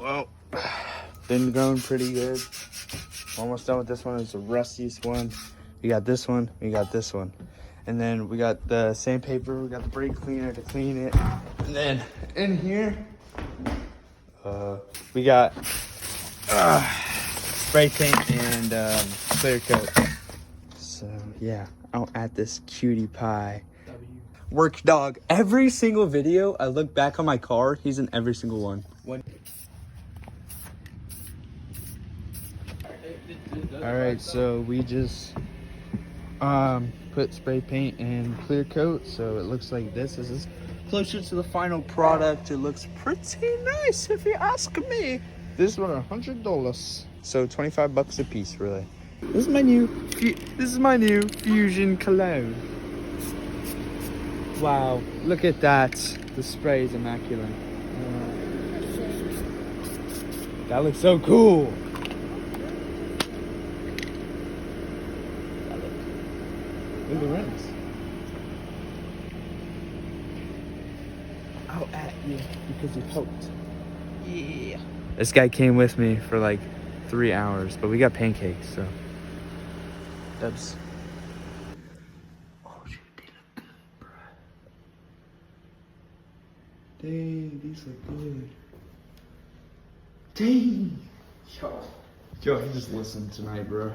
Well, been going pretty good. Almost done with this one. It's the rustiest one. We got this one. We got this one. And then we got the sandpaper. We got the brake cleaner to clean it. And then in here, we got spray paint and clear coat. So yeah, out at this cutie pie. Work dog. Every single video I look back on my car, he's in every single one. Alright, so we just put spray paint and clear coat, so it looks like this. This is closer to the final product. It looks pretty nice if you ask me. This one $100, so 25 bucks a piece, really. This is my new Fusion cologne. Wow, look at that. The spray is immaculate. That looks so cool. Look at the rims. Out at you because you poked. Yeah. This guy came with me for like 3 hours, but we got pancakes, so. Dubs. Oh shit, they look good, bro. Dang, these look good. Dang. Yo, he just listened tonight, bro.